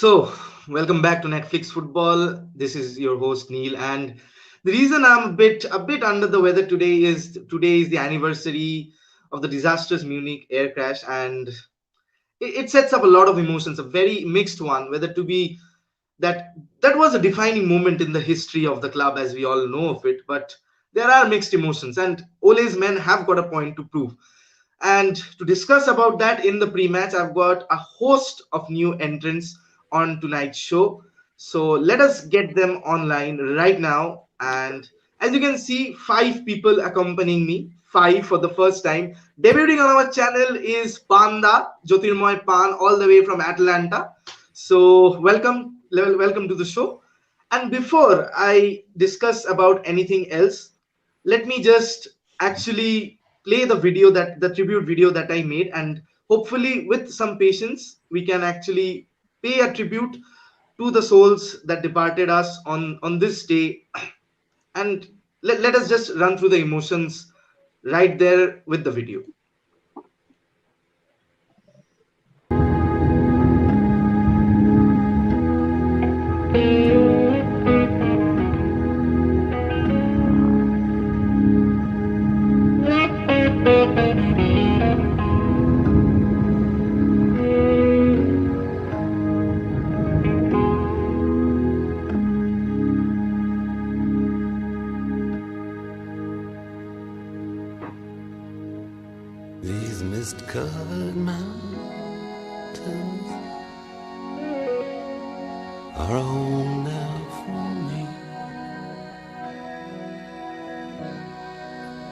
So, welcome back to Netflix Football. This is your host Neil, and the reason I'm a bit under the weather today is the anniversary of the disastrous Munich Air Crash, and it sets up a lot of emotions, a very mixed one. Whether to be that was a defining moment in the history of the club, as we all know of it, but there are mixed emotions, and Ole's men have got a point to prove. And to discuss about that in the pre-match, I've got a host of new entrants on tonight's show. So let us get them online right now. And as you can see, five people accompanying me, five for the first time. Debuting on our channel is Panda, Jyotirmoy Pan, all the way from Atlanta. So welcome to the show. And before I discuss about anything else, let me just actually play the tribute video that I made, and hopefully with some patience we can actually pay a tribute to the souls that departed us on this day. And let us just run through the emotions right there with the video. These mist-covered mountains are a home now for me,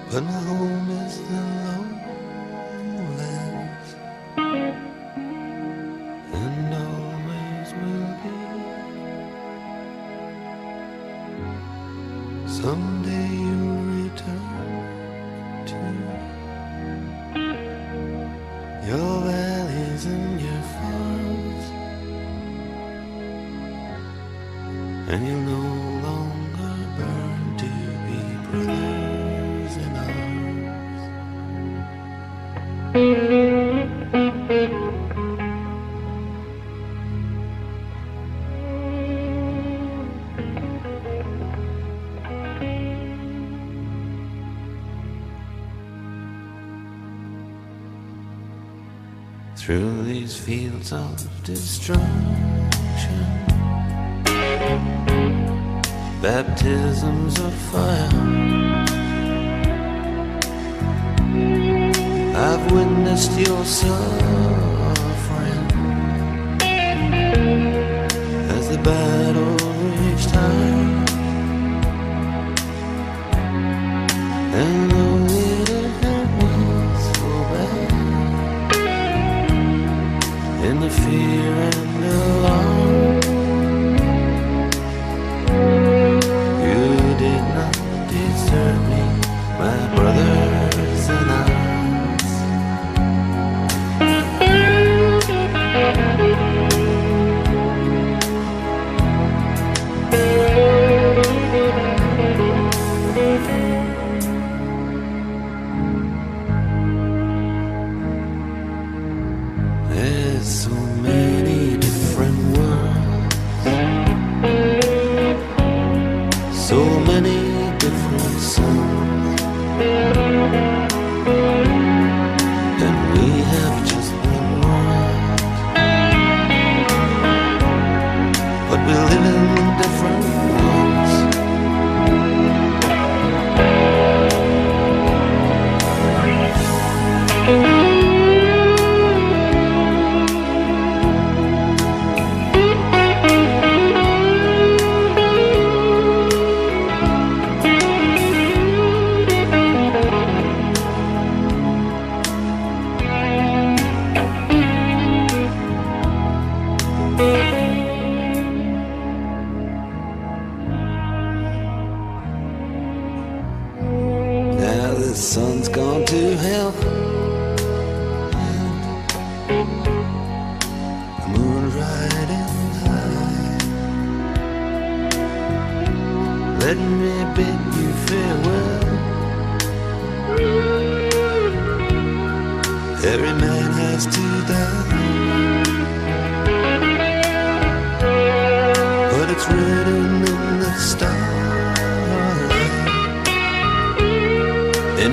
but my home is the lowlands, and always will be. Someday you'll return to your valleys and your farms, and you'll no longer burn to be brothers in arms. Through these fields of destruction, baptisms of fire, I've witnessed your suffering as the battle reached high, and though it hurt me so bad, in the fear and alarm, you did not desert me, my brothers in arms. There's so many different worlds, so many different suns, and we have just one world, but we live in different worlds. Now the sun's gone to hell, the moon's riding high. Let me bid you farewell. Every man has to die.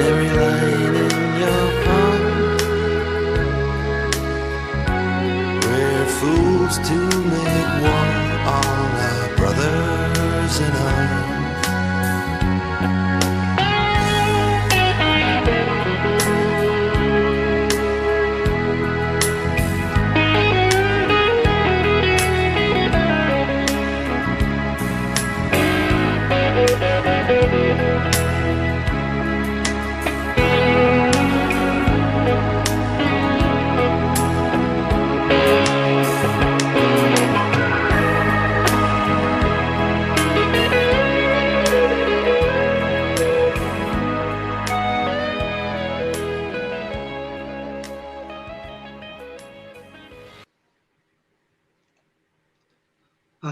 every line in your palm. We're fools to make war on our brothers in arms.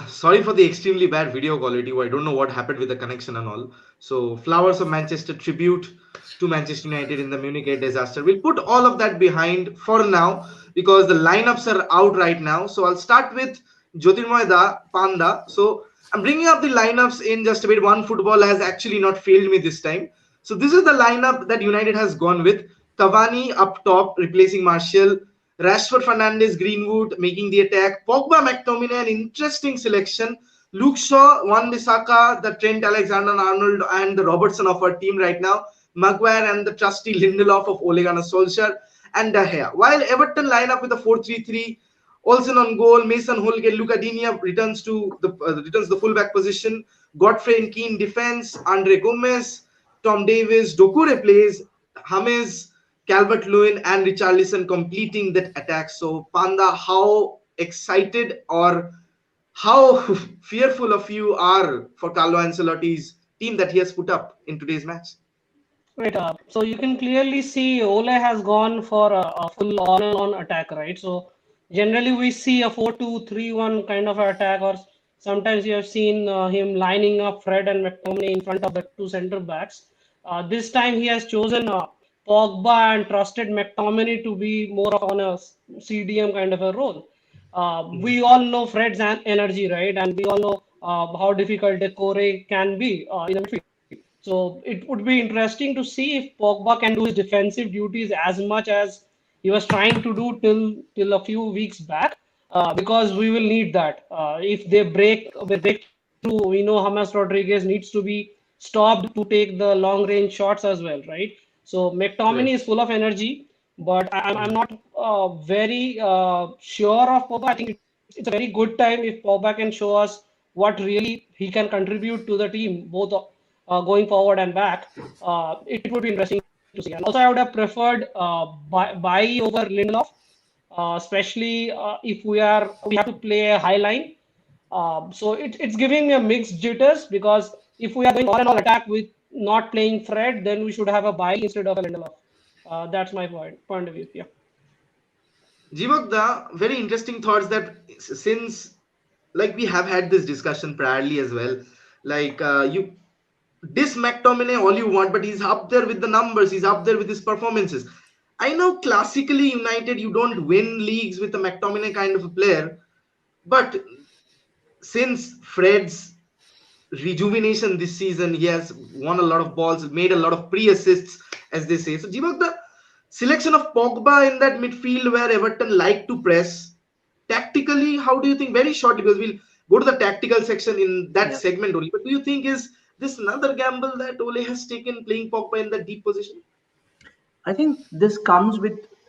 Sorry for the extremely bad video quality. I don't know what happened with the connection and all. So, Flowers of Manchester tribute to Manchester United in the Munich Air disaster. We'll put all of that behind for now because the lineups are out right now. So, I'll start with Jyotirmoy Panda. So, I'm bringing up the lineups in just a bit. One football has actually not failed me this time. So, this is the lineup that United has gone with. Cavani up top, replacing Martial. Rashford, Fernandes, Greenwood making the attack. Pogba, McTominay, an interesting selection. Luke Shaw, Wan-Bissaka, the Trent Alexander-Arnold, and the Robertson of our team right now. Maguire and the trusty Lindelof of Ole Gunnar Solskjaer and De Gea. While Everton line up with a 4-3-3, Olsen on goal, Mason Holgate, Luca Digne returns the fullback position. Godfrey and Keane defense, Andre Gomez, Tom Davis, Dokure plays, James, Calvert-Lewin and Richarlison completing that attack. So, Panda, how excited or how fearful of you are for Carlo Ancelotti's team that he has put up in today's match? Right. So you can clearly see Ole has gone for a full on attack, right? So generally we see a 4-2-3-1 kind of attack, or sometimes you have seen him lining up Fred and McTominay in front of the two center backs. This time he has chosen Pogba and trusted McTominay to be more of on a CDM kind of a role. We all know Fred's energy, right? And we all know how difficult Decore can be in the midfield. So it would be interesting to see if Pogba can do his defensive duties as much as he was trying to do till a few weeks back, because we will need that. If they break through, we know James Rodriguez needs to be stopped to take the long range shots as well, right? So McTominay is full of energy, but I'm not very sure of Pogba. I think it's a very good time if Pogba can show us what really he can contribute to the team, both going forward and back. It would be interesting to see. And also, I would have preferred Bailly over Lindelof, especially if we have to play a high line. So it's giving me a mixed jitters, because if we are going all and all attack with not playing Fred, then we should have a Bailly instead of a Lindelof. That's my point of view. Yeah. Jivak, very interesting thoughts that since, like, we have had this discussion priorly as well, like you diss McTominay all you want, but he's up there with the numbers, he's up there with his performances. I know classically United, you don't win leagues with a McTominay kind of a player, but since Fred's rejuvenation this season, he has won a lot of balls, made a lot of pre-assists, as they say. So, Jivak, the selection of Pogba in that midfield where Everton like to press, tactically, how do you think, very shortly, because we'll go to the tactical section in that segment only, but do you think is this another gamble that Ole has taken, playing Pogba in that deep position? I think this comes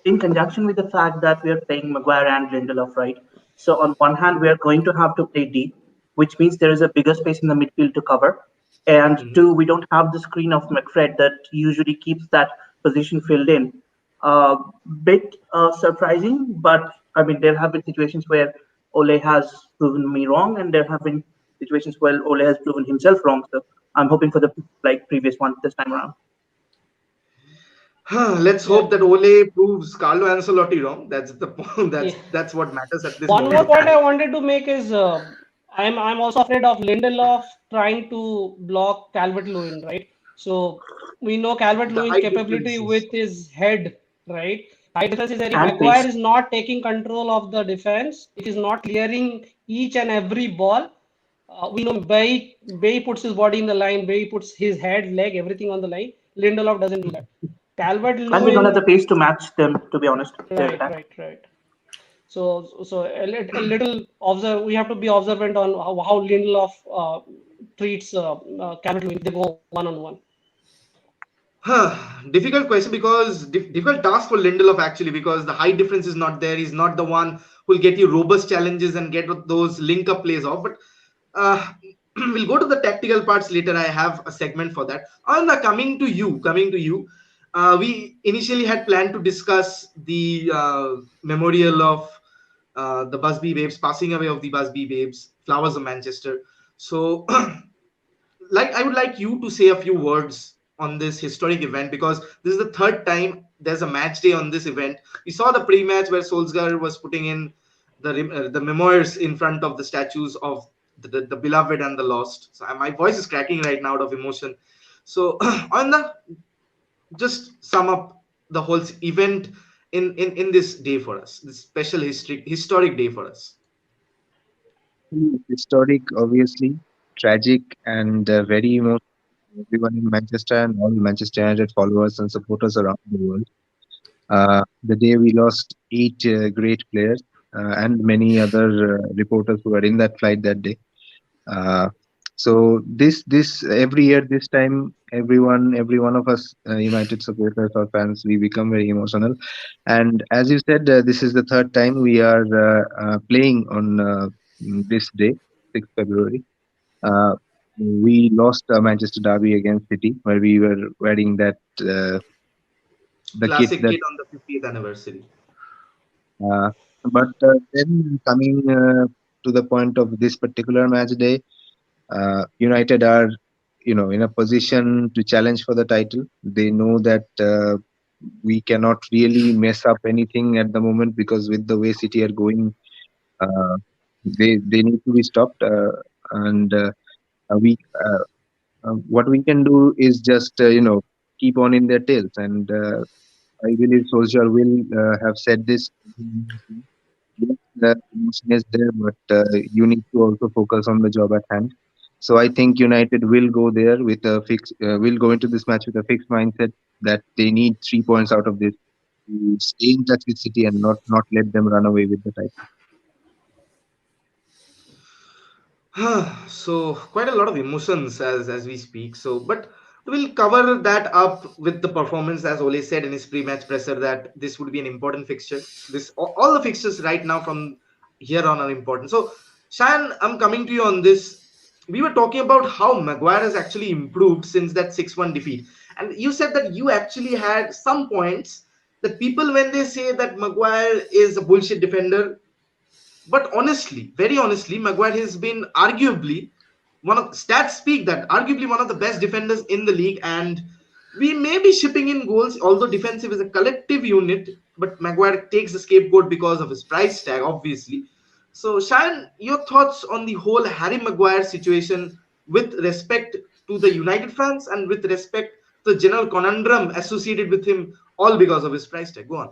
in conjunction with the fact that we are playing Maguire and Lindelof, right? So on one hand, we are going to have to play deep, which means there is a bigger space in the midfield to cover. And two, we don't have the screen of McFred that usually keeps that position filled in. Bit surprising, but I mean, there have been situations where Ole has proven me wrong, and there have been situations where Ole has proven himself wrong. So I'm hoping for the previous one this time around. Let's hope that Ole proves Carlo Ancelotti wrong. That's the point. That's what matters at this moment. One more point I wanted to make is I'm also afraid of Lindelof trying to block Calvert-Lewin, right? So we know Calvert-Lewin's capability with his head, right? High defense is area. Maguire is not taking control of the defense. It is not clearing each and every ball. We know Bay puts his body in the line. Bay puts his head, leg, everything on the line. Lindelof doesn't do that. And we don't have Calvert-Lewin, the pace to match them, to be honest, their right, attack. right, right. So a little observe. We have to be observant on how Lindelof treats Calvert-Lewin. They go one-on-one. Difficult question because difficult task for Lindelof actually, because the height difference is not there. He's not the one who'll get you robust challenges and get those link up plays off. But we'll go to the tactical parts later. I have a segment for that. On the coming to you, we initially had planned to discuss the memorial of the Busby Babes, passing away of the Busby Babes, Flowers of Manchester. So like I would like you to say a few words on this historic event, because this is the third time there's a match day on this event. We saw the pre-match where Solskjaer was putting in the memoirs in front of the statues of the beloved and the lost. So my voice is cracking right now out of emotion. So on the just sum up the whole event in this day for us, this special historic day for us. Historic, obviously, tragic, and very emotional. Everyone in Manchester and all Manchester United followers and supporters around the world. The day we lost eight great players and many other reporters who were in that flight that day. Uh, so this every year, this time, every one of us United supporters or fans, we become very emotional. And as you said, this is the third time we are playing on this day, 6th February. Uh, we lost Manchester Derby against City, where we were wearing that the kit Classic that. kid on the 50th anniversary. Uh, but then coming to the point of this particular match day, United are, in a position to challenge for the title. They know that we cannot really mess up anything at the moment, because with the way City are going, uh, they need to be stopped. And we what we can do is just keep on in their tails. And I believe Solskjaer will have said this. Yes, the emotion is there, but you need to also focus on the job at hand. So I think United will go there with a will go into this match with a fixed mindset that they need 3 points out of this to stay in touch with City and not let them run away with the title. So quite a lot of emotions as we speak. So, but we'll cover that up with the performance, as Ole said in his pre-match presser that this would be an important fixture. This all the fixtures right now from here on are important. So, Shan, I'm coming to you on this. We were talking about how Maguire has actually improved since that 6-1 defeat, and you said that you actually had some points that people, when they say that Maguire is a bullshit defender, but honestly, very honestly, Maguire has been arguably one of stats speak that arguably one of the best defenders in the league, and we may be shipping in goals, although defensive is a collective unit, but Maguire takes the scapegoat because of his price tag, obviously. So, Shayan, your thoughts on the whole Harry Maguire situation with respect to the United fans and with respect to the general conundrum associated with him, all because of his price tag? Go on.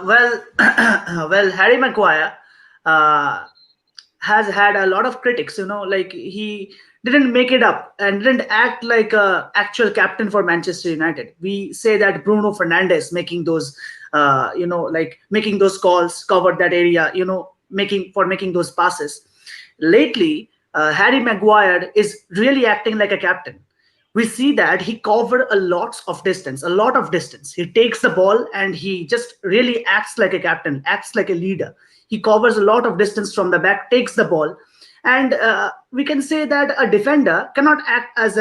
Well, well, Harry Maguire has had a lot of critics. Like he didn't make it up and didn't act like a actual captain for Manchester United. We say that Bruno Fernandes making those, like making those calls, covered that area, making those passes. Lately, Harry Maguire is really acting like a captain. We see that he covered a lot of distance. He takes the ball and he just really acts like a captain, acts like a leader. He covers a lot of distance from the back, takes the ball. And we can say that a defender cannot act as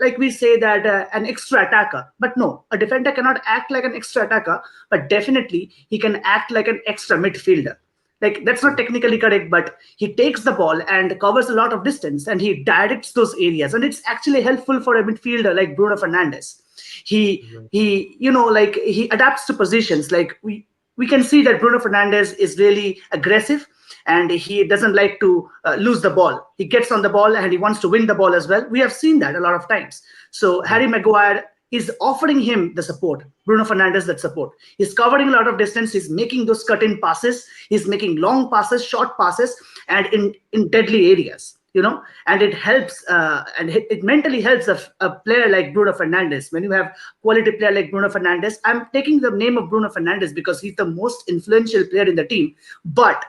like we say that an extra attacker. But no, a defender cannot act like an extra attacker, but definitely he can act like an extra midfielder. Like, that's not technically correct, but he takes the ball and covers a lot of distance and he directs those areas. And it's actually helpful for a midfielder like Bruno Fernandes. He like he adapts to positions. Like we can see that Bruno Fernandes is really aggressive and he doesn't like to lose the ball. He gets on the ball and he wants to win the ball as well. We have seen that a lot of times. So Harry Maguire is offering him the support, Bruno Fernandes, that support. He's covering a lot of distance. He's making those cut-in passes. He's making long passes, short passes, and in deadly areas. and it helps, and it mentally helps a player like Bruno Fernandes. When you have quality player like Bruno Fernandes, I'm taking the name of Bruno Fernandes because he's the most influential player in the team. But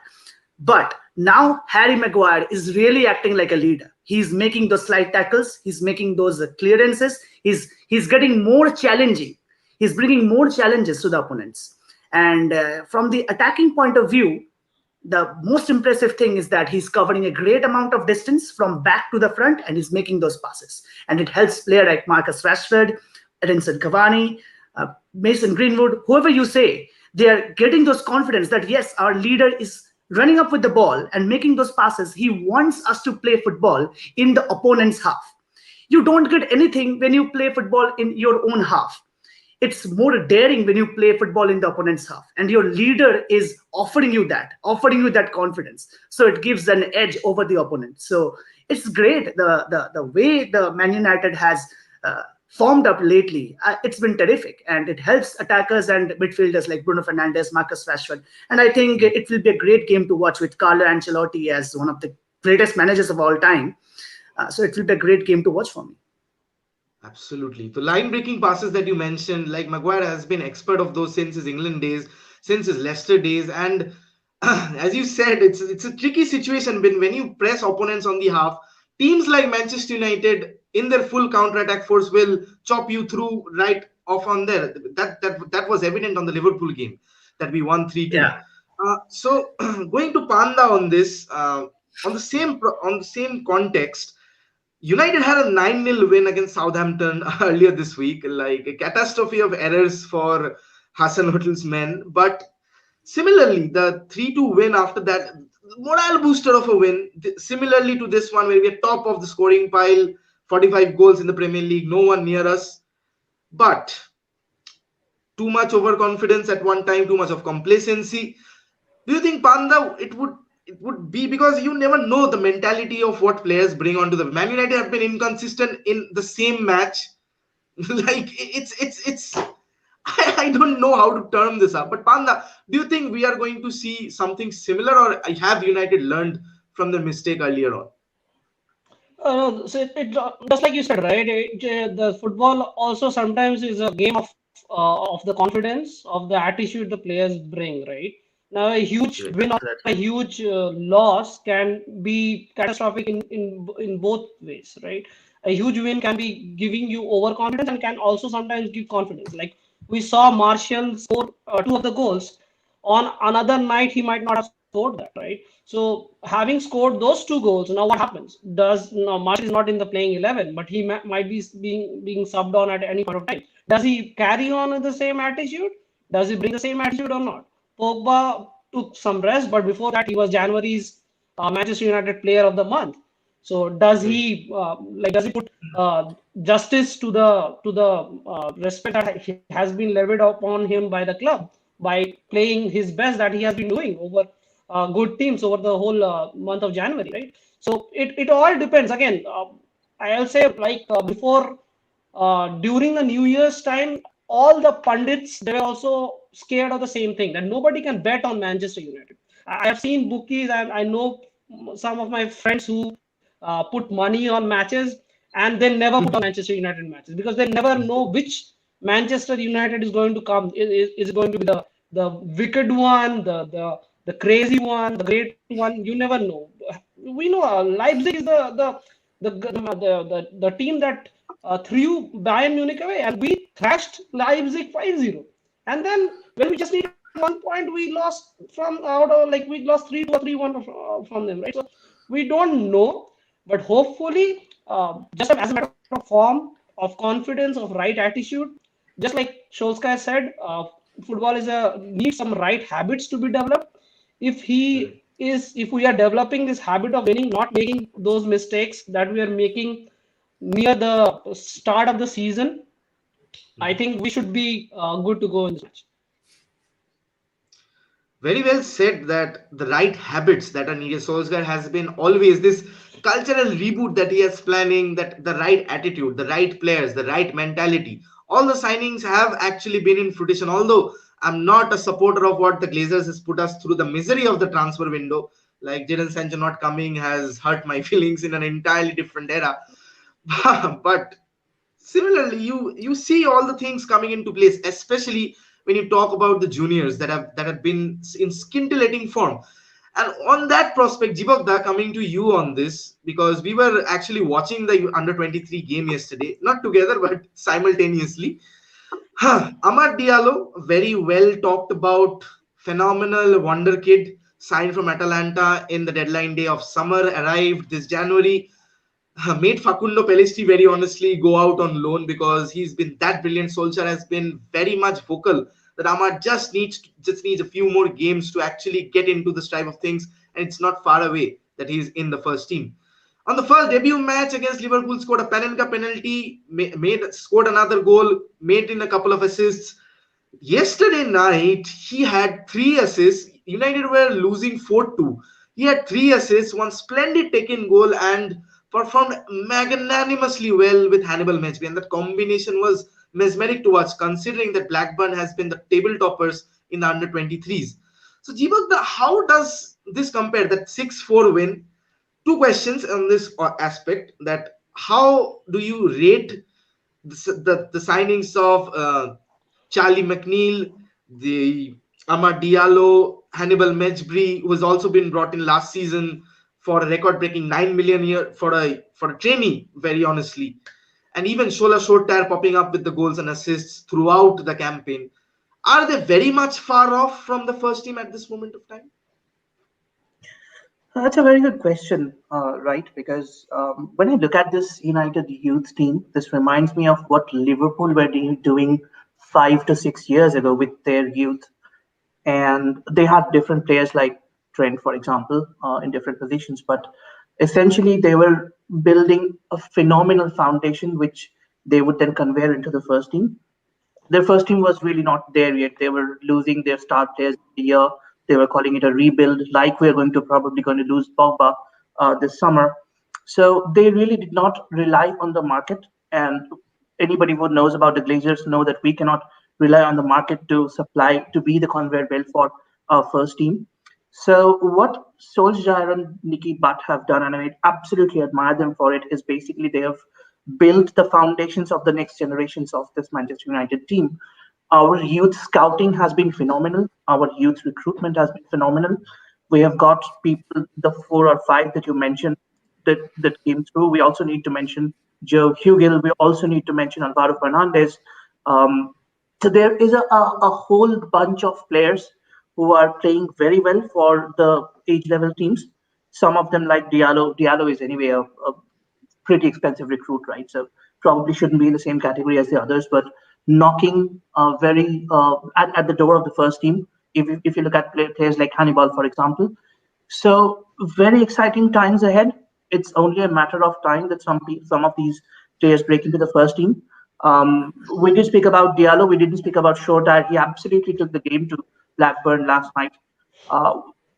now Harry Maguire is really acting like a leader. He's making those slide tackles. He's making those clearances. He's getting more challenging. He's bringing more challenges to the opponents. And from the attacking point of view, the most impressive thing is that he's covering a great amount of distance from back to the front, and he's making those passes. And it helps player like Marcus Rashford, Edinson Cavani, Mason Greenwood, whoever you say, they are getting those confidence that yes, our leader is running up with the ball and making those passes. He wants us to play football in the opponent's half. You don't get anything when you play football in your own half. It's more daring when you play football in the opponent's half, and your leader is offering you that confidence. So it gives an edge over the opponent. So it's great the way the Man United has formed up lately. It's been terrific, and it helps attackers and midfielders like Bruno Fernandes, Marcus Rashford. And I think it will be a great game to watch with Carlo Ancelotti as one of the greatest managers of all time. So it will be a great game to watch for me. Absolutely. The line-breaking passes that you mentioned, like Maguire has been expert of those since his England days, since his Leicester days. And as you said, it's a tricky situation when you press opponents on the half. Teams like Manchester United, in their full counter-attack force, will chop you through right off on there. That was evident on the Liverpool game that we won 3-2. Yeah. So going to Panda on this, on the same context, United had a 9-0 win against Southampton earlier this week, like a catastrophe of errors for Hasenhutl's men. But similarly, the 3-2 win after that, morale booster of a win, similarly to this one where we are top of the scoring pile, 45 goals in the Premier League, no one near us. But too much overconfidence at one time, too much of complacency. Do you think, Panda, it would be because you never know the mentality of what players bring onto the Man United have been inconsistent in the same match. Like it's I don't know how to term this up. But Panda, do you think we are going to see something similar, or have United learned from the mistake earlier on? No, so just like you said, right? The football also sometimes is a game of the confidence, of the attitude the players bring, right? Now, a huge win or a huge loss can be catastrophic in both ways, right? A huge win can be giving you overconfidence and can also sometimes give confidence. Like we saw Martial score 2 of the goals. On another night, he might not have scored that, right? So having scored those 2 goals, now what happens? Martial is not in the playing 11, but he might be being subbed on at any point of time. Does he carry on with the same attitude? Does he bring the same attitude or not? Pogba took some rest, but before that, he was January's Manchester United Player of the Month. So does he put justice to the respect that has been levied upon him by the club by playing his best that he has been doing over good teams over the whole month of January, right? So it all depends. Again, I'll say before during the New Year's time, all the pundits, they were also scared of the same thing, that nobody can bet on Manchester United. I have seen bookies, and I know some of my friends who put money on matches, and they never put on Manchester United matches because they never know which Manchester United is going to come. Is it going to be the wicked one, the crazy one, the great one? You never know. We know Leipzig is the team that threw Bayern Munich away, and we thrashed Leipzig 5-0. And then when we just need 1 point, we lost we lost 3-2 or 3-1 from them, right? So we don't know, but hopefully, just as a matter of form, of confidence, of right attitude, just like Solskjaer said, football needs some right habits to be developed. If we are developing this habit of winning, not making those mistakes that we are making near the start of the season, I think we should be good to go in this match. Very well said, that the right habits that are needed. Solskjaer has been always this cultural reboot that he is planning, that the right attitude, the right players, the right mentality. All the signings have actually been in fruition. Although I'm not a supporter of what the Glazers has put us through the misery of the transfer window, Like Jadon Sancho not coming has hurt my feelings in an entirely different era. But similarly, you see all the things coming into place, especially when you talk about the juniors that have been in scintillating form. And on that prospect, Jibokda, coming to you on this, because we were actually watching the under 23 game yesterday, not together but simultaneously. Amad Diallo, very well talked about, phenomenal wonder kid, signed from Atalanta in the deadline day of summer, arrived this January, made Facundo Pelistri very honestly go out on loan because he's been that brilliant. Solskjaer has been very much vocal that Ahmad just needs a few more games to actually get into the strive of things, and it's not far away that he's in the first team. On the first debut match against Liverpool, scored a Panenka penalty, scored another goal, made in a couple of assists. Yesterday night, he had 3 assists. United were losing 4-2. He had 3 assists, one splendid taken goal, and performed magnanimously well with Hannibal Mejbri. And that combination was mesmeric to watch, considering that Blackburn has been the table toppers in the under 23s. So, Jeebak, how does this compare? That 6-4 win. Two questions on this aspect: that how do you rate the signings of Charlie McNeil, the Amad Diallo, Hannibal Mejbri, who has also been brought in last season for a record-breaking 9 million year for a trainee, very honestly, and even Shola Shotar popping up with the goals and assists throughout the campaign. Are they very much far off from the first team at this moment of time? That's a very good question, right? Because when I look at this United youth team, this reminds me of what Liverpool were doing 5 to 6 years ago with their youth. And they had different players like Trent, for example, in different positions. But essentially, they were building a phenomenal foundation, which they would then convey into the first team. Their first team was really not there yet. They were losing their star players the year. They were calling it a rebuild, like we're probably going to lose POGBA this summer. So they really did not rely on the market. And anybody who knows about the Glazers know that we cannot rely on the market to supply, to be the conveyor belt for our first team. So what Solskjaer and Nicky Butt have done, and I absolutely admire them for it, is basically they have built the foundations of the next generations of this Manchester United team. Our youth scouting has been phenomenal. Our youth recruitment has been phenomenal. We have got people, the 4 or 5 that you mentioned, that came through. We also need to mention Joe Hugill. We also need to mention Alvaro Fernandez. So there is a whole bunch of players who are playing very well for the age level teams. Some of them, like Diallo. Diallo is anyway a pretty expensive recruit, right? So probably shouldn't be in the same category as the others, but knocking very at the door of the first team. If you look at players like Hannibal, for example. So very exciting times ahead. It's only a matter of time that some of these players break into the first team. We did speak about Diallo. We didn't speak about Shotar. He absolutely took the game to Blackburn last night.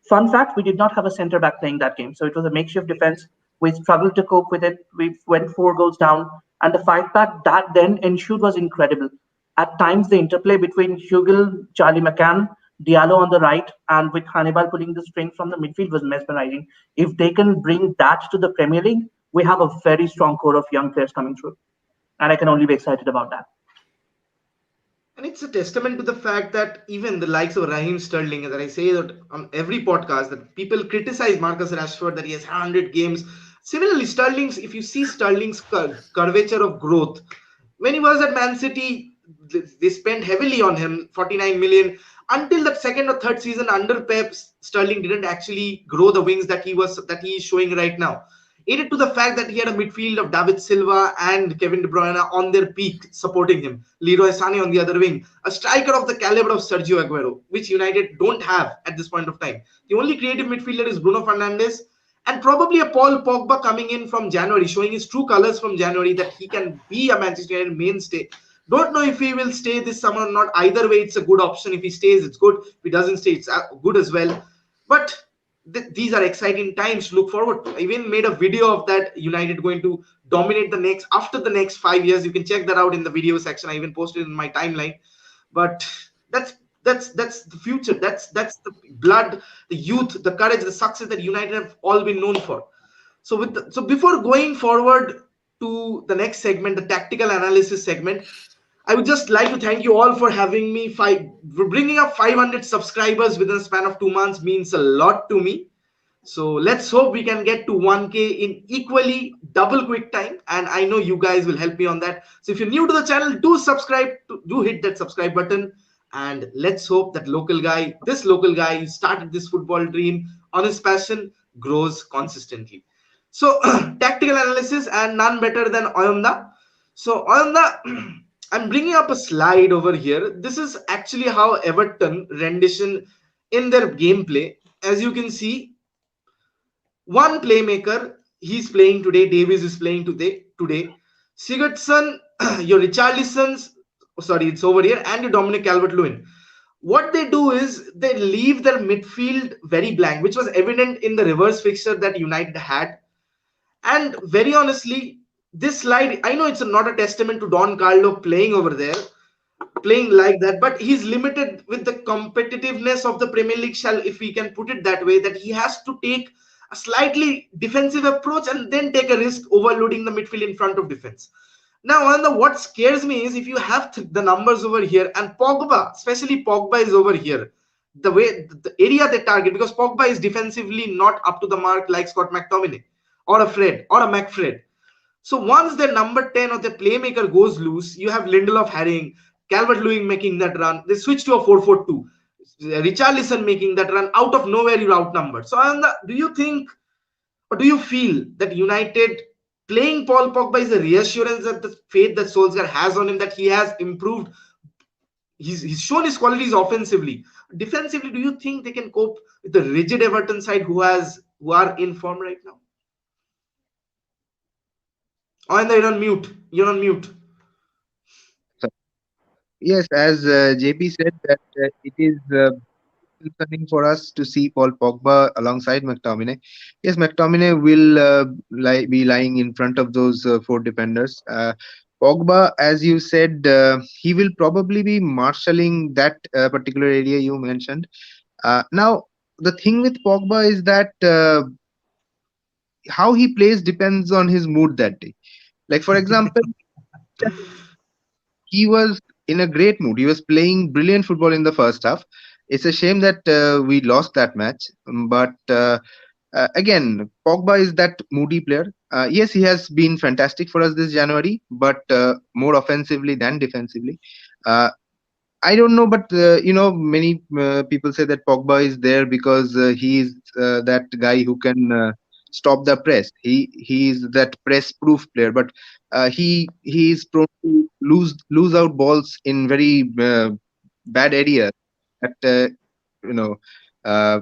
Fun fact, we did not have a centre back playing that game. So it was a makeshift defense. We struggled to cope with it. We went 4 goals down. And the fight back that then ensued was incredible. At times, the interplay between Hugill, Charlie McCann, Diallo on the right, and with Hannibal pulling the string from the midfield was mesmerizing. If they can bring that to the Premier League, we have a very strong core of young players coming through. And I can only be excited about that. And it's a testament to the fact that even the likes of Raheem Sterling, that I say that on every podcast, that people criticize Marcus Rashford that he has 100 games. Similarly, Sterling's, if you see Sterling's curvature of growth, when he was at Man City, they spent heavily on him, 49 million. Until that second or third season under Pep, Sterling didn't actually grow the wings that he is showing right now. Aided to the fact that he had a midfield of David Silva and Kevin De Bruyne on their peak supporting him. Leroy Sané on the other wing. A striker of the caliber of Sergio Aguero, which United don't have at this point of time. The only creative midfielder is Bruno Fernandes, and probably a Paul Pogba coming in from January, showing his true colors from January, that he can be a Manchester United mainstay. Don't know if he will stay this summer or not. Either way, it's a good option. If he stays, it's good. If he doesn't stay, it's good as well. But these are exciting times to look forward to. I even made a video of that United going to dominate after the next 5 years. You can check that out in the video section. I even posted it in my timeline. But that's That's the future. That's the blood, the youth, the courage, the success that United have all been known for. So so before going forward to the next segment, the tactical analysis segment, I would just like to thank you all for having me. For bringing up 500 subscribers within a span of 2 months means a lot to me. So let's hope we can get to 1K in equally double quick time. And I know you guys will help me on that. So if you're new to the channel, do subscribe, do hit that subscribe button. And let's hope that this local guy who started this football dream on his passion grows consistently. So tactical analysis, and none better than Oyonda. So Oyonda, I'm bringing up a slide over here. This is actually how Everton rendition in their gameplay. As you can see, one playmaker, he's playing today. Davies is playing today. Sigurdsson, your Richarlison's, sorry, it's over here, and your Dominic Calvert-Lewin. What they do is they leave their midfield very blank, which was evident in the reverse fixture that United had. And very honestly, this slide, I know it's not a testament to Don Carlo playing over there, playing like that, but he's limited with the competitiveness of the Premier League, if we can put it that way, that he has to take a slightly defensive approach and then take a risk overloading the midfield in front of defense. Now, what scares me is if you have the numbers over here, and Pogba, especially Pogba, is over here, the way the area they target, because Pogba is defensively not up to the mark like Scott McTominay or a Fred or a McFred. So once their number 10 or their playmaker goes loose, you have Lindelof harrying, Calvert-Lewin making that run. They switch to a 4-4-2. Richarlison making that run. Out of nowhere, you're outnumbered. So do you think, or do you feel that United playing Paul Pogba is a reassurance that the faith that Solskjaer has on him, that he has improved? He's shown his qualities offensively. Defensively, do you think they can cope with the rigid Everton side who are in form right now? Oh, and you're on mute. You're on mute. Yes, as JP said, that it is concerning for us to see Paul Pogba alongside McTominay. Yes, McTominay will be lying in front of those four defenders. Pogba, as you said, he will probably be marshalling that particular area you mentioned. Now, the thing with Pogba is that how he plays depends on his mood that day. Like, for example, he was in a great mood. He was playing brilliant football in the first half. It's a shame that we lost that match. But again, Pogba is that moody player. Yes, he has been fantastic for us this January, but more offensively than defensively. I don't know, but many people say that Pogba is there because he is that guy who can stop the press. He is that press-proof player, but he is prone to lose out balls in very bad areas. That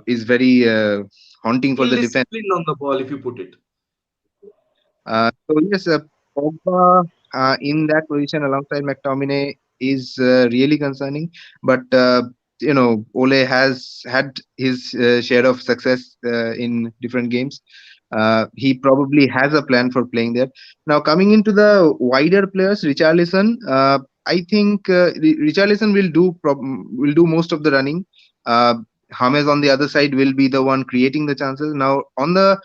is very haunting for the defense. Indisciplined on the ball, if you put it. So yes, Pogba in that position alongside McTominay is really concerning. But Ole has had his share of success in different games. He probably has a plan for playing there. Now, coming into the wider players, Richarlison, I think Richarlison will do most of the running. James on the other side will be the one creating the chances. Now, on the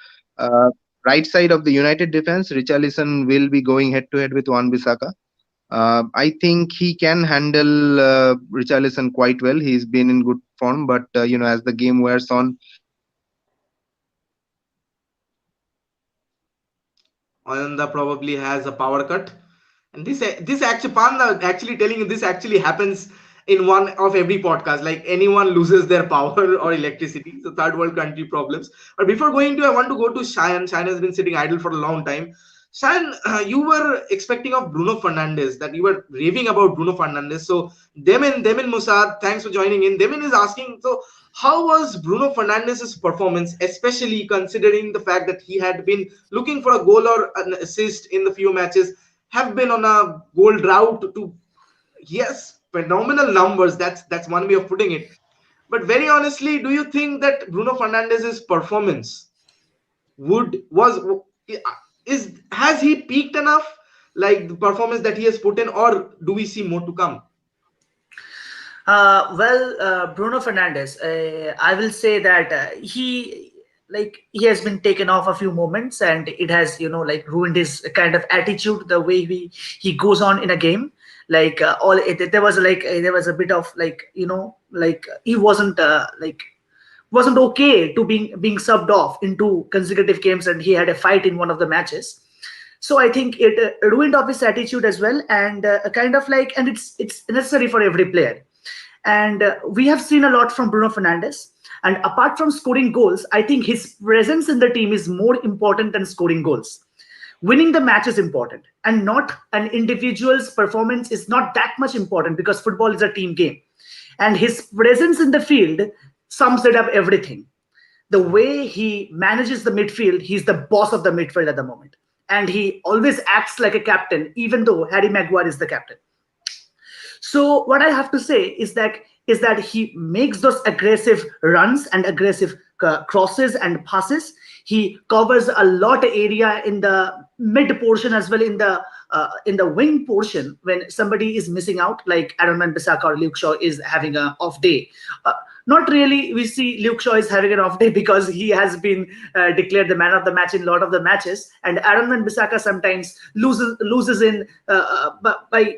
right side of the United defense, Richarlison will be going head to head with Wan-Bissaka. I think he can handle Richarlison quite well. He's been in good form, but as the game wears on, Ananda probably has a power cut, and this actually, Panda actually telling you, this actually happens in one of every podcast. Like, anyone loses their power or electricity, so third world country problems. But before going to, I want to go to Shayan. Shayan has been sitting idle for a long time. Shayan, you were expecting of Bruno Fernandes, that you were raving about Bruno Fernandes. So Demin Musad, thanks for joining in. Demin is asking, so how was Bruno Fernandes' performance, especially considering the fact that he had been looking for a goal or an assist in the few matches, have been on a goal drought to, yes, phenomenal numbers. That's one way of putting it. But very honestly, do you think that Bruno Fernandes' performance has he peaked enough, like the performance that he has put in, or do we see more to come? Bruno Fernandes, I will say that he has been taken off a few moments, and it has ruined his kind of attitude, the way he goes on in a game. There was a bit of he wasn't okay to being subbed off into consecutive games, and he had a fight in one of the matches. So I think it ruined off his attitude as well, and and it's necessary for every player. And we have seen a lot from Bruno Fernandes. And apart from scoring goals, I think his presence in the team is more important than scoring goals. Winning the match is important, and not an individual's performance is not that much important, because football is a team game. And his presence in the field sums it up everything. The way he manages the midfield, he's the boss of the midfield at the moment. And he always acts like a captain, even though Harry Maguire is the captain. So what I have to say is that he makes those aggressive runs and aggressive crosses and passes. He covers a lot of area in the mid portion as well, in the wing portion, when somebody is missing out, like Aaron Wan-Bissaka or Luke Shaw is having an off day. Not really. We see Luke Shaw is having an off day because he has been declared the man of the match in a lot of the matches, and Aaron Wan-Bissaka sometimes loses in by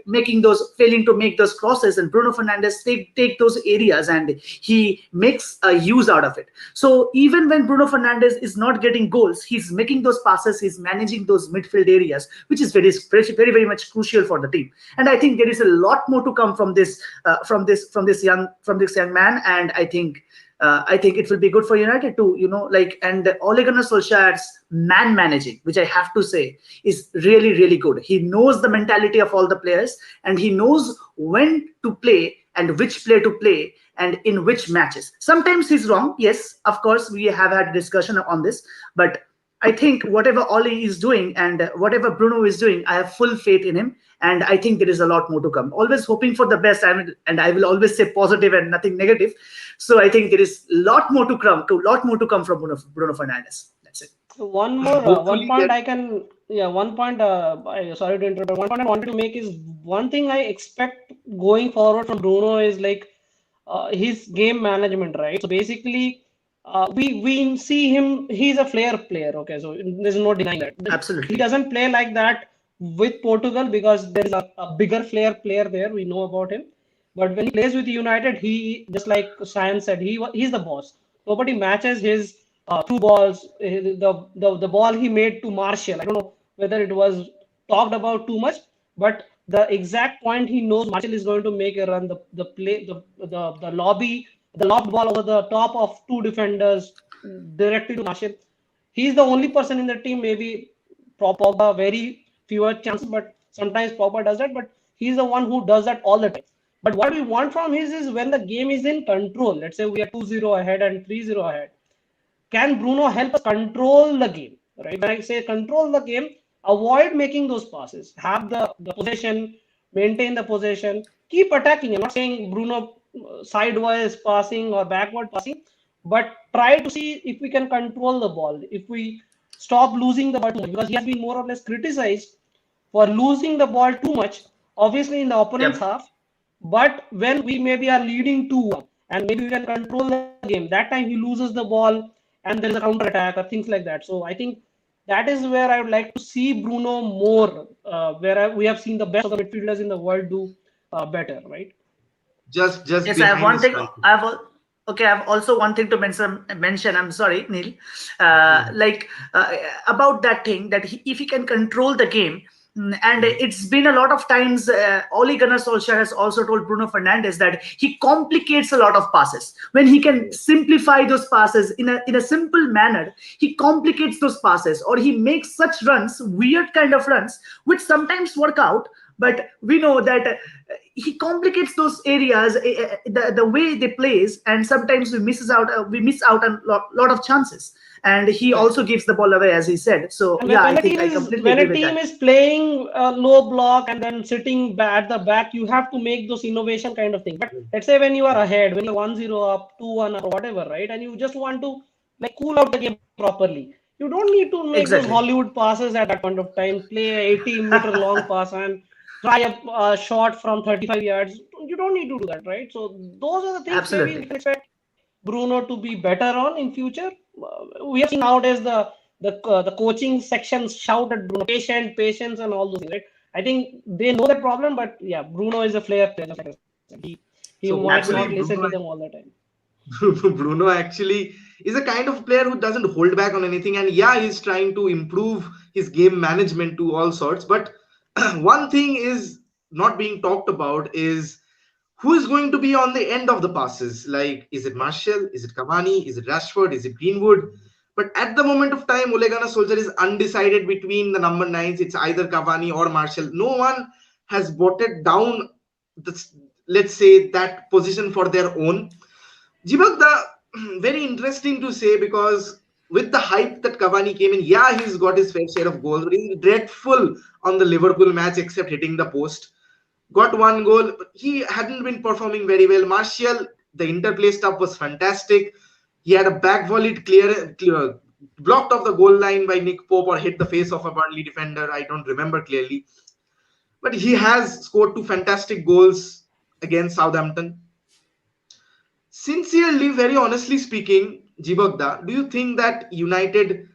failing to make those crosses, and Bruno Fernandes take those areas and he makes a use out of it. So even when Bruno Fernandes is not getting goals, he's making those passes, he's managing those midfield areas, which is very, very much crucial for the team. And I think there is a lot more to come from this young man, and I think it will be good for United to, and Ole Gunnar Solskjaer's man managing, which I have to say is really, really good. He knows the mentality of all the players, and he knows when to play and which player to play and in which matches. Sometimes he's wrong. Yes, of course, we have had a discussion on this, but I think whatever Ole is doing and whatever Bruno is doing, I have full faith in him. And I think there is a lot more to come. Always hoping for the best, and I will always say positive and nothing negative. So I think there is a lot more to come from Bruno Fernandes. That's it. One point I can, sorry to interrupt. One point I wanted to make is, one thing I expect going forward from Bruno is his game management, right? So basically, we see him, he's a flair player, okay? So there's no denying that. Absolutely. He doesn't play like that with Portugal because there is a bigger flair player there. We know about him. But when he plays with United, he, just like Cyan said, he's the boss. Nobody matches his through balls. The ball he made to Martial, I don't know whether it was talked about too much, but the exact point he knows Martial is going to make a run, the lobbed ball over the top of two defenders directly to Martial. He's the only person in the team, maybe POGBA, very fewer chances, but sometimes POGBA does that, but he's the one who does that all the time. But what we want from him is when the game is in control, let's say we are 2-0 ahead and 3-0 ahead, can Bruno help us control the game, right? When I say control the game, avoid making those passes, have the possession, maintain the possession, keep attacking. I'm not saying Bruno sideways passing or backward passing, but try to see if we can control the ball, if we stop losing the ball too much, because he has been more or less criticized for losing the ball too much, obviously in the opponent's half. But when we maybe are leading 2-1 and maybe we can control the game, that time he loses the ball and there is a counter attack or things like that. So I think that is where I would like to see Bruno more, where we have seen the best of the midfielders in the world do better, right? Just yes, I have one thing. I have also one thing to mention. I'm sorry, Neil. About that thing, that if he can control the game, and it's been a lot of times, Ole Gunnar Solskjaer has also told Bruno Fernandes that he complicates a lot of passes. When he can simplify those passes in a simple manner, he complicates those passes, or he makes such runs, weird kind of runs, which sometimes work out. But we know that he complicates those areas, the way they plays, and sometimes we miss out on a lot of chances. And he also gives the ball away, as he said. So I think I completely agree with that. When a team is playing low block and then sitting at the back, you have to make those innovation kind of thing. But let's say when you are ahead, when you're 1-0 up, 2-1 or whatever, right, and you just want to cool out the game properly, you don't need to make those Hollywood passes at that point of time, play an 80-meter long pass and try a shot from 35 yards. You don't need to do that, right? So those are the things maybe we Absolutely. can expect Bruno to be better on in future. We have seen nowadays the coaching sections shout at Bruno, patience, and all those things, right? I think they know that problem, but yeah, Bruno is a player. Just like I said. He So might not hopefully Absolutely. listen Bruno to them all the time. Bruno actually is a kind of player who doesn't hold back on anything, and yeah, he's trying to improve his game management to all sorts. But one thing is not being talked about is who is going to be on the end of the passes. Like, is it Martial? Is it Cavani? Is it Rashford? Is it Greenwood? But at the moment of time, Ole Gunnar Solskjaer is undecided between the number nines. It's either Cavani or Martial. No one has botted down the, let's say, that position for their own. Jibagda, very interesting to say, because with the hype that Cavani came in, yeah, he's got his fair share of goals, but he's dreadful on the Liverpool match except hitting the post. Got one goal, but he hadn't been performing very well. Martial, the interplay stuff was fantastic. He had a back volleyed clear blocked off the goal line by Nick Pope or hit the face of a Burnley defender. I don't remember clearly. But he has scored two fantastic goals against Southampton. Sincerely, very honestly speaking, Jibagda, do you think that United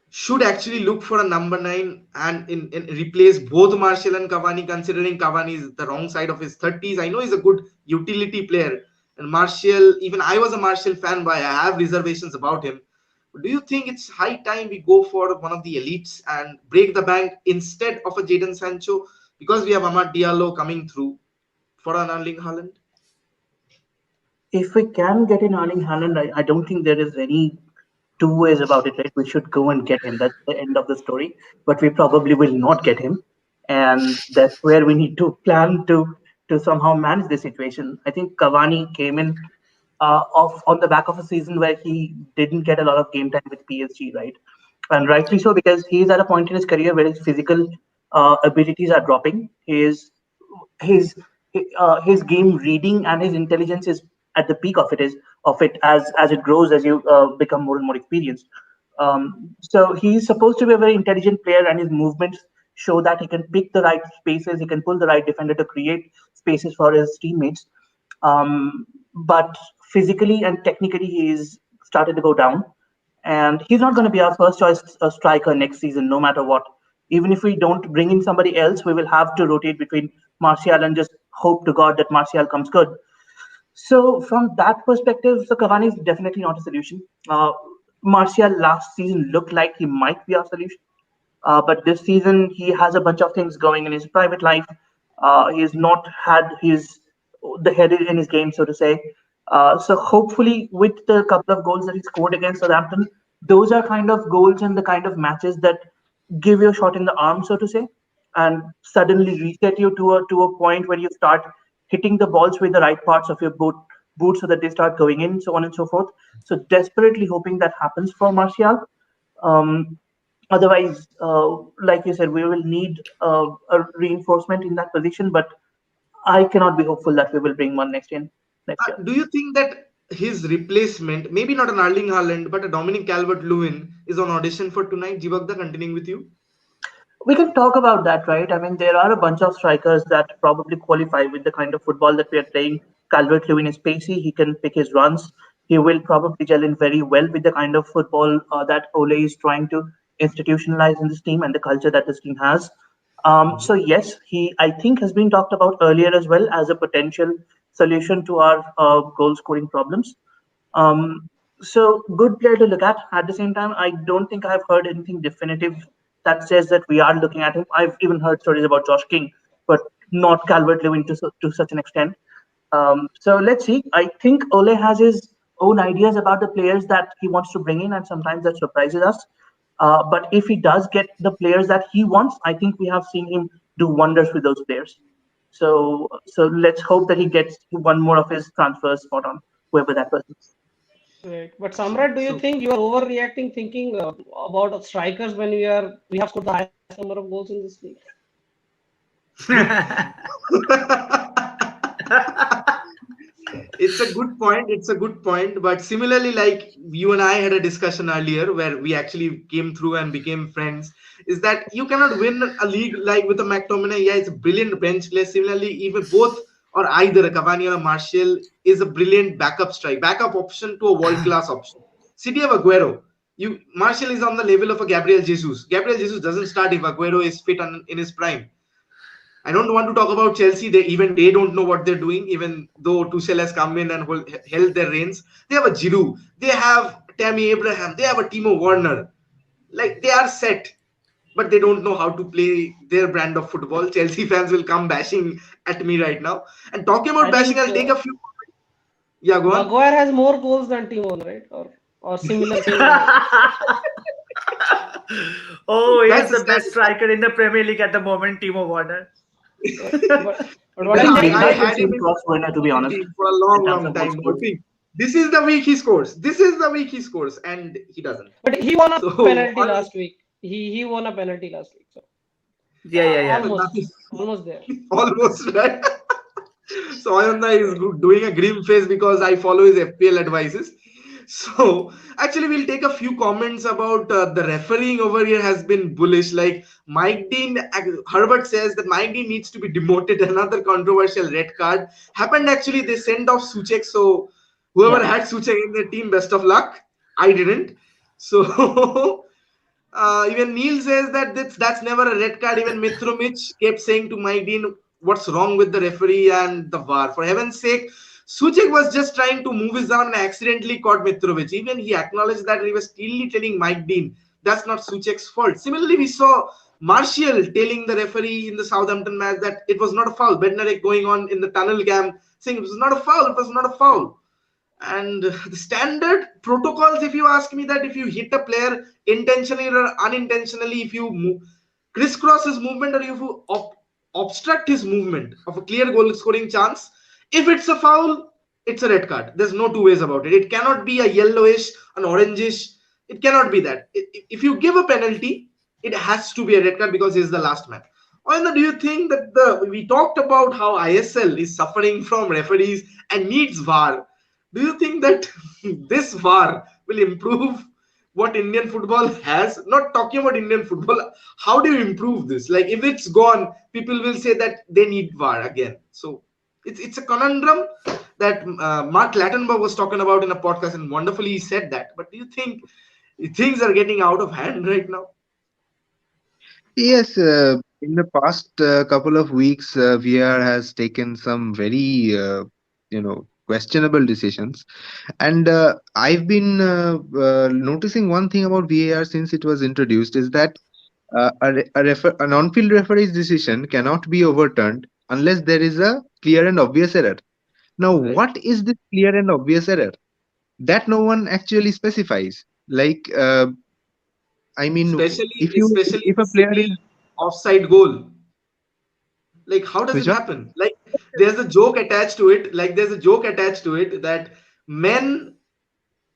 should actually look for a number nine and in replace both Martial and Cavani, considering Cavani is the wrong side of his 30s? I know he's a good utility player, and Martial, even I was a Martial fan, but I have reservations about him. Do you think it's high time we go for one of the elites and break the bank instead of a Jadon Sancho, because we have Amad Diallo coming through, for an Erling Haaland? If we can get in Erling Haaland, I don't think there is any two ways about it, right? We should go and get him. That's the end of the story. But we probably will not get him, and that's where we need to plan to somehow manage the situation. I think Cavani came in off on the back of a season where he didn't get a lot of game time with PSG, right? And rightly so, because he's at a point in his career where his physical abilities are dropping. His his game reading and his intelligence is at the peak of it as it grows, as you become more and more experienced. So he's supposed to be a very intelligent player, and his movements show that he can pick the right spaces, he can pull the right defender to create spaces for his teammates. But physically and technically, he's started to go down, and he's not going to be our first choice striker next season, no matter what. Even if we don't bring in somebody else, we will have to rotate between Martial and just hope to God that Martial comes good. So from that perspective, so Cavani is definitely not a solution. Martial last season looked like he might be our solution, but this season he has a bunch of things going in his private life. He has not had the head in his game, so to say. So hopefully, with the couple of goals that he scored against Southampton, those are kind of goals and the kind of matches that give you a shot in the arm, so to say, and suddenly reset you to a point where you start hitting the balls with the right parts of your boot so that they start going in, so on and so forth. So desperately hoping that happens for Martial. Um, Otherwise, like you said, we will need a reinforcement in that position, but I cannot be hopeful that we will bring one next year. Do you think that his replacement, maybe not an Erling Haaland, but a Dominic Calvert-Lewin, is on audition for tonight? Jivagda, continuing with you. We can talk about that, right? I mean, there are a bunch of strikers that probably qualify with the kind of football that we are playing. Calvert-Lewin is pacey. He can pick his runs. He will probably gel in very well with the kind of football that Ole is trying to institutionalize in this team and the culture that this team has. So yes, he I think has been talked about earlier as well as a potential solution to our goal scoring problems. Um, so good player to look at. At the same time, I don't think I've heard anything definitive that says that we are looking at him. I've even heard stories about Josh King, but not Calvert-Lewin to such an extent. So let's see. I think Ole has his own ideas about the players that he wants to bring in, and sometimes that surprises us. But if he does get the players that he wants, I think we have seen him do wonders with those players. So let's hope that he gets one more of his transfers spot on, whoever that person is. Right. But So, Samrat, do you so think you are overreacting thinking about strikers when we have scored the highest number of goals in this league? it's a good point. It's a good point. But similarly, like you and I had a discussion earlier where we actually came through and became friends. is that you cannot win a league like with a McTominay. Yeah, it's a brilliant bench player. Similarly, even both or either a Cavani or a Martial is a brilliant backup option to a world class option. City of Aguero. Martial is on the level of a Gabriel Jesus. Gabriel Jesus doesn't start if Aguero is fit in his prime. I don't want to talk about Chelsea. They don't know what they're doing, even though Tuchel has come in and held their reins. They have a Giroud. They have Tammy Abraham. They have a Timo Werner. Like, they are set, but they don't know how to play their brand of football. Chelsea fans will come bashing at me right now. And talking about bashing, I'll take a few. Yeah, go on. Maguire has more goals than Timo, right? Or similar. Oh, he's the best striker in the Premier League at the moment, Timo Werner. But what I had him cross winner, to be honest, for a long time. This is the week he scores. And he doesn't. But he won a penalty last week. He won a penalty last week. So Yeah. Almost there. Almost, right? So Ayanda is doing a grim face because I follow his FPL advices. So actually, we'll take a few comments about the refereeing over here has been bullish. Like Mike Dean, Herbert says that Mike Dean needs to be demoted. Another controversial red card happened. Actually, they sent off Souček. So whoever had Souček in their team, best of luck. I didn't. So even Neil says that that's never a red card. Even Mitrovic kept saying to Mike Dean, what's wrong with the referee and the VAR? For heaven's sake, Souček was just trying to move his arm and accidentally caught Mitrovic. Even he acknowledged that he was clearly telling Mike Dean that's not Souček's fault. Similarly, we saw Martial telling the referee in the Southampton match that it was not a foul. Bednarek going on in the tunnel cam saying it was not a foul. And the standard protocols, if you ask me, that if you hit a player intentionally or unintentionally, if you crisscross his movement or if you obstruct his movement of a clear goal scoring chance, if it's a foul, it's a red card. There's no two ways about it. It cannot be a yellowish, an orangish. It cannot be that. If you give a penalty, it has to be a red card because he's the last man. Or do you think that we talked about how ISL is suffering from referees and needs VAR? Do you think that this VAR will improve what Indian football has? Not talking about Indian football. How do you improve this? Like, if it's gone, people will say that they need VAR again. So it's a conundrum that Mark Lattenberg was talking about in a podcast, and wonderfully he said that. But do you think things are getting out of hand right now? Yes, in the past couple of weeks, VR has taken some very, questionable decisions. And I've been noticing one thing about VAR since it was introduced is that an on-field referee's decision cannot be overturned unless there is a clear and obvious error. Now, what is this clear and obvious error? That no one actually specifies. Like, I mean, if a player is offside goal, like how does it happen? Like, there's a joke attached to it. That men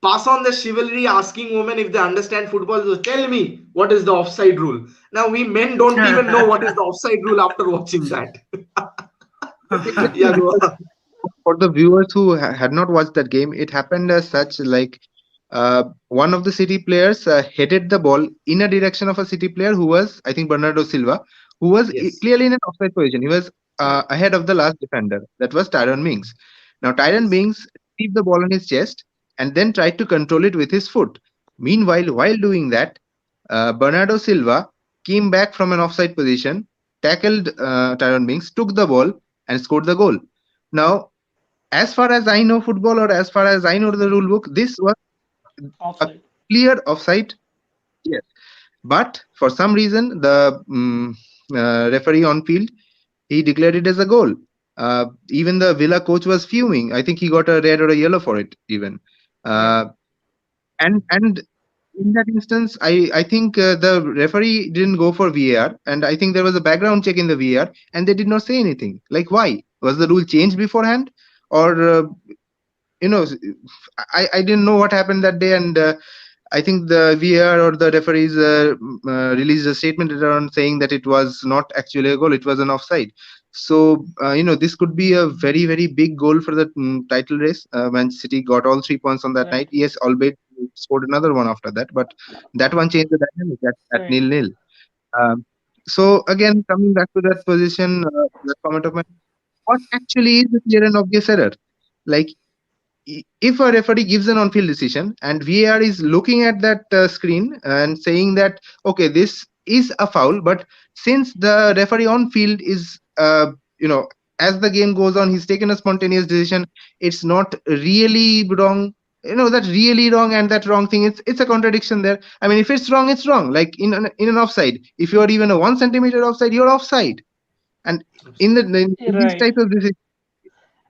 pass on the chivalry asking women if they understand football. So tell me, what is the offside rule? Now we men don't even know what is the offside rule after watching that. Yeah, go on. For the viewers who had not watched that game, it happened as such, like one of the City players headed the ball in a direction of a City player who was, I think, Bernardo Silva, who was clearly in an offside position. He was ahead of the last defender. That was Tyrone Mings. Now, Tyrone Mings received the ball on his chest and then tried to control it with his foot. Meanwhile, while doing that, Bernardo Silva came back from an offside position, tackled Tyrone Mings, took the ball and scored the goal. Now, as far as I know football, or as far as I know the rule book, this was a clear offside. Yes. But for some reason, the referee on field, he declared it as a goal. Even the Villa coach was fuming. I think he got a red or a yellow for it even. And in that instance, I think the referee didn't go for VAR, and I think there was a background check in the VAR, and they did not say anything. Like, why? Was the rule changed beforehand? Or, I didn't know what happened that day, and I think the VAR or the referees released a statement around saying that it was not actually a goal, it was an offside. So, this could be a very, very big goal for the title race. Manchester City got all 3 points on that night. Yes, albeit scored another one after that, but that one changed the dynamic at 0-0. Um, so again, coming back to that position, that comment of mine, what actually is a clear and obvious error? Like, if a referee gives an on-field decision and VAR is looking at that screen and saying that okay, this is a foul, but since the referee on field is as the game goes on, he's taken a spontaneous decision. It's not really wrong. That's really wrong, and that wrong thing. It's a contradiction there. I mean, if it's wrong, it's wrong. Like in an offside, if you are even a 1 centimeter offside, you're offside. And in these Right. types of decisions,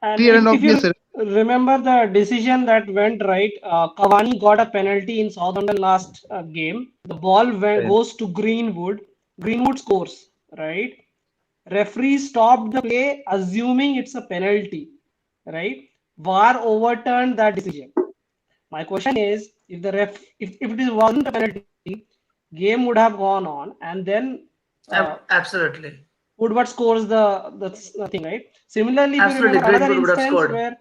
And clear and if you obvious. remember the decision that went right, Cavani got a penalty in Southampton last game. The ball goes to Greenwood. Greenwood scores, right? Referee stopped the play, assuming it's a penalty, right? VAR overturned that decision. My question is, if if it wasn't a penalty, game would have gone on, and then Absolutely. Woodward scores the thing, right? Similarly, if you Absolutely. remember another Greenwood would have instance scored. where,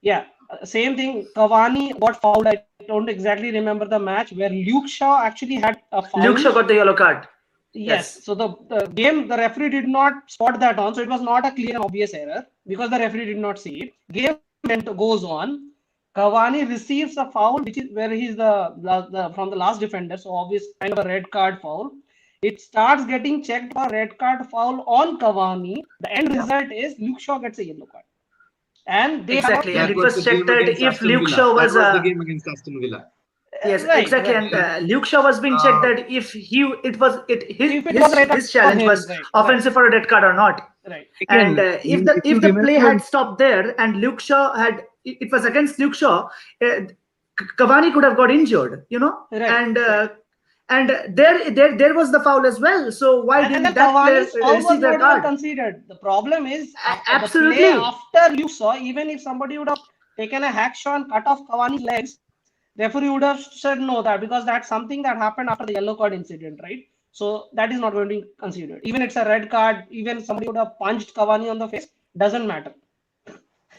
yeah, same thing, Cavani got fouled. I don't exactly remember the match where Luke Shaw actually had a Luke foul. Shaw got the yellow card. Yes. So the game, the referee did not spot that on. So it was not a clear and obvious error because the referee did not see it. Game goes on. Cavani receives a foul, which is where he's the from the last defender. So obvious kind of a red card foul. It starts getting checked for red card foul on Cavani. The end result is Luke Shaw gets a yellow card. And they Exactly. And That it was was the checked game that against if Aston Luke Villa. Shaw That was was the game against Aston Villa. yes, right, exactly. right. And Luke Shaw was being checked that if If it was a red card his for challenge him, was right, offensive for a red card or not. right. And Again, if you if the play remember, had stopped there and Luke Shaw had it was against Luke Shaw, Cavani could have got injured, Right. and there was the foul as well. So why And didn't then that player Cavani's foul was receive a not even card? considered. The problem is the play Absolutely, after Luke Shaw, even if somebody would have taken a hack shot and cut off Cavani's legs, referee would have said no that because that's something that happened after the yellow card incident, right? So that is not going to be considered. Even it's a red card, even somebody would have punched Cavani on the face, doesn't matter.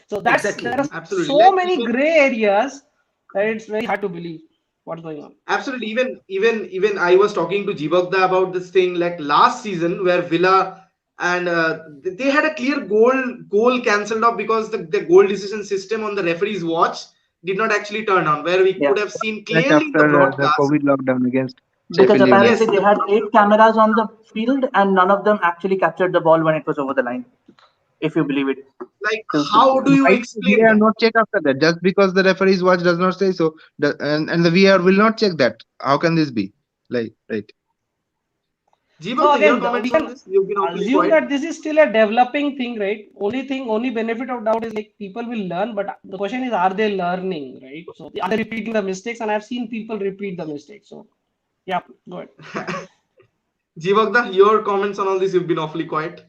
So there exactly. are Absolutely. so Like many even gray areas that it's very hard to believe what's going on. absolutely even I was talking to Jibagda about this thing like last season where Villa and they had a clear goal cancelled off because the goal decision system on the referee's watch did not actually turn on, where we Yeah. could have seen right clearly in the after the broadcast. COVID lockdown against Because Sheffield United. apparently Yes, they had 8 cameras on the field and none of them actually captured the ball when it was over the line, if you believe it. like So, how do you Why explain VAR that? not check after that? Just because the referee's watch does not say so, and the VAR will not check that. How can this be? Like, right? So Jibagda, your again, we comments on can this? You've been awfully assume quiet. that this is still a developing thing, right? Only benefit of doubt is like people will learn, but the question is, are they learning, right? So are they repeating the mistakes? And I've seen people repeat the mistakes. So yeah, go ahead. Jibagda, your comments on all this? You've been awfully quiet.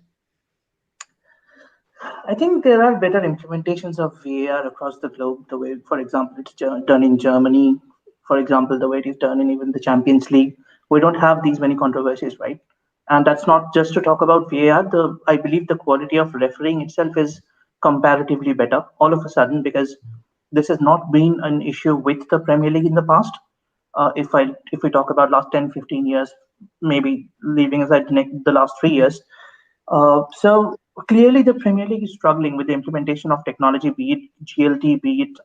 I think there are better implementations of VAR across the globe. The way, for example, it's done in Germany. For example, the way it is done in even the Champions League. We don't have these many controversies, right? And that's not just to talk about VAR. I believe the quality of refereeing itself is comparatively better all of a sudden because this has not been an issue with the Premier League in the past. If we talk about last 10, 15 years, maybe leaving aside the last 3 years, so clearly, the Premier League is struggling with the implementation of technology, be it GLT, be it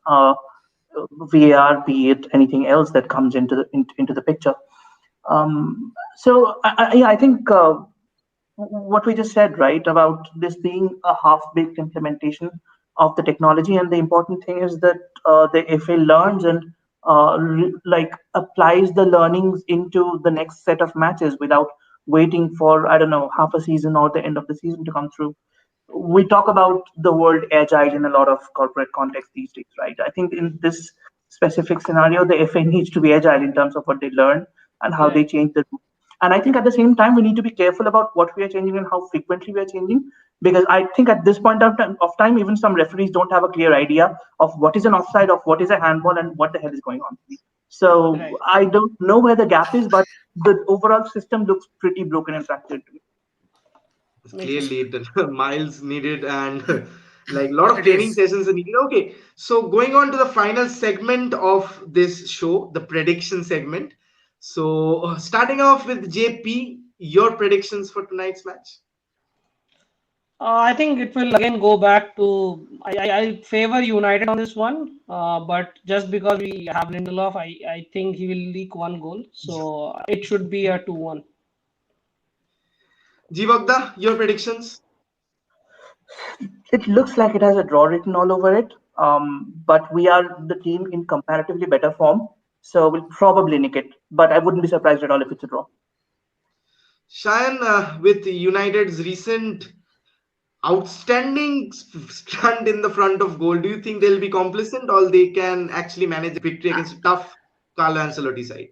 VAR, be it anything else that comes into the picture. Yeah, I think what we just said, right, about this being a half-baked implementation of the technology, and the important thing is that the FA learns and like applies the learnings into the next set of matches without waiting for, I don't know, half a season or the end of the season to come through. We talk about the word agile in a lot of corporate context these days, right? I think in this specific scenario, the FA needs to be agile in terms of what they learn and how they Right. change the. And I think at the same time, we need to be careful about what we are changing and how frequently we are changing, because I think at this point of time, even some referees don't have a clear idea of what is an offside, of what is a handball, and what the hell is going on. So Right. I don't know where the gap is, but the overall system looks pretty broken and fractured to me. Makes sense. Clearly the miles needed and like a lot of It training is. sessions are needed. Okay, so going on to the final segment of this show, the prediction segment. So starting off with JP, your predictions for tonight's match? I think it will again go back to I favor United on this one, but just because we have Lindelof, I think he will leak one goal, so it should be a 2-1. Jivagda, your predictions? It looks like it has a draw written all over it, but we are the team in comparatively better form, so we'll probably nick it. But I wouldn't be surprised at all if it's a draw. Shayan, with United's recent outstanding stunt in the front of goal, do you think they'll be complacent or they can actually manage a victory against a tough Carlo Ancelotti side?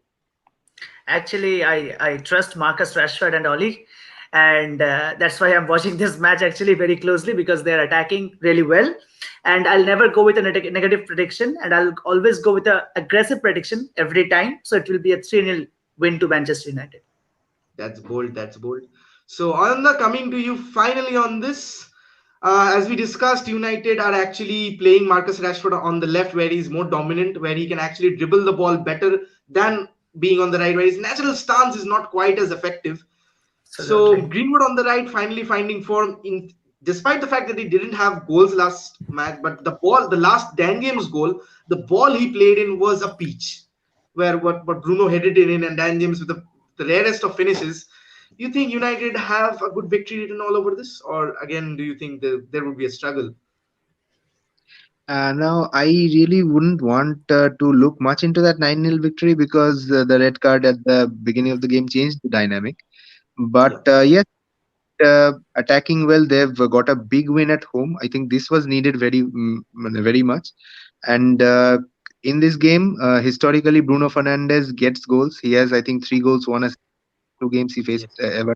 Actually, I trust Marcus Rashford and Oli, and that's why I'm watching this match actually very closely, because they're attacking really well. And I'll never go with a negative prediction, and I'll always go with an aggressive prediction every time. So it will be a 3-0 win to Manchester United. That's bold. That's bold. So, Ananda, coming to you finally on this. As we discussed, United are actually playing Marcus Rashford on the left, where he's more dominant, where he can actually dribble the ball better than being on the right, where his natural stance is not quite as effective. So Greenwood on the right, finally finding form, despite the fact that he didn't have goals last match, but the last Dan James goal, the ball he played in was a peach, where what Bruno headed it in, and Dan James with the rarest of finishes. Do you think United have a good victory written all over this, or again, do you think there would be a struggle? Now, I really wouldn't want to look much into that 9-0 victory, because the red card at the beginning of the game changed the dynamic. But yes, attacking well, they've got a big win at home. I think this was needed very much. And in this game, historically, Bruno Fernandes gets goals. He has, I think, 3 goals, 1 assist, 2 games he faced Everton.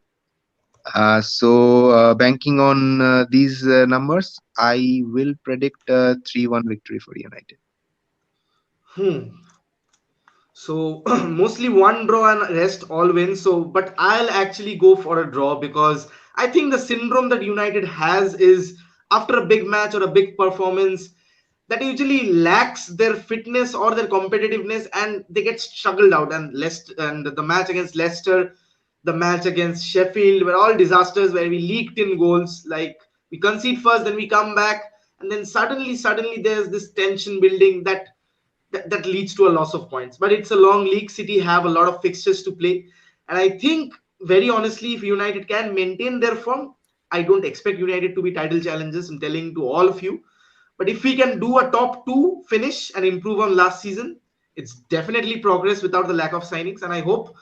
So banking on these numbers, I will predict a 3-1 victory for United. So mostly one draw and rest all wins. So, but I'll actually go for a draw, because I think the syndrome that United has is after a big match or a big performance, that usually lacks their fitness or their competitiveness, and they get struggled out. And the match against Leicester, the match against Sheffield were all disasters, where we leaked in goals. Like, we concede first, then we come back, and then suddenly there's this tension building that leads to a loss of points. But it's a long league. City have a lot of fixtures to play, and I think, very honestly, if United can maintain their form, I don't expect United to be title challengers. I'm telling to all of you. But if we can do a top 2 finish and improve on last season, it's definitely progress without the lack of signings. And I hope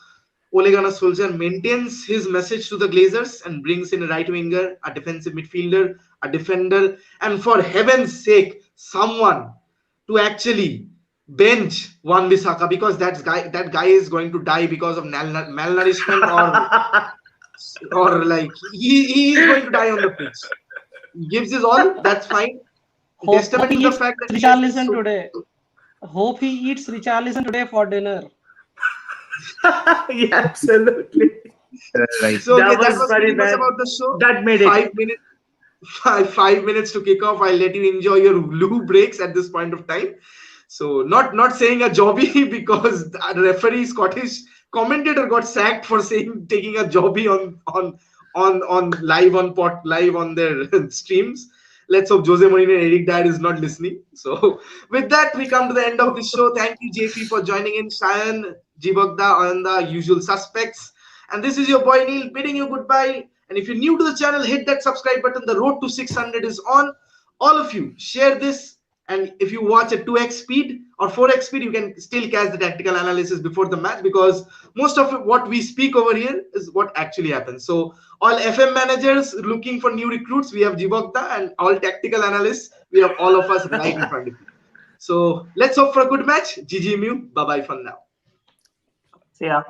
Ole Gunnar Solskjaer maintains his message to the Glazers and brings in a right winger, a defensive midfielder, a defender, and for heaven's sake, someone to actually bench Wan-Bissaka, because that guy is going to die because of malnourishment or like he is going to die on the pitch. He gives his all, that's fine. Hope he eats Richarlison today. Hope he eats Richarlison today for dinner. Yeah, absolutely. Right. So That okay, was that was very pretty much bad. about the show. That made it. 5 minutes to kick off. I'll let you enjoy your loo breaks at this point of time. So not saying a jobby, because the referee, Scottish commentator, got sacked for taking a jobby on live on their streams. Let's hope Jose Mourinho and Eric Dyer is not listening. So with that, we come to the end of this show. Thank you, JP, for joining in. Shayan, Jivagda, Ananda, usual suspects. And this is your boy Neil bidding you goodbye. And if you're new to the channel, hit that subscribe button. The road to 600 is on. All of you, share this. And if you watch at 2x speed or 4x speed, you can still catch the tactical analysis before the match, because most of what we speak over here is what actually happens. So all FM managers looking for new recruits, we have Jivagda, and all tactical analysts, we have all of us right in front of you. So let's hope for a good match. GG Mew. Bye-bye for now. See ya.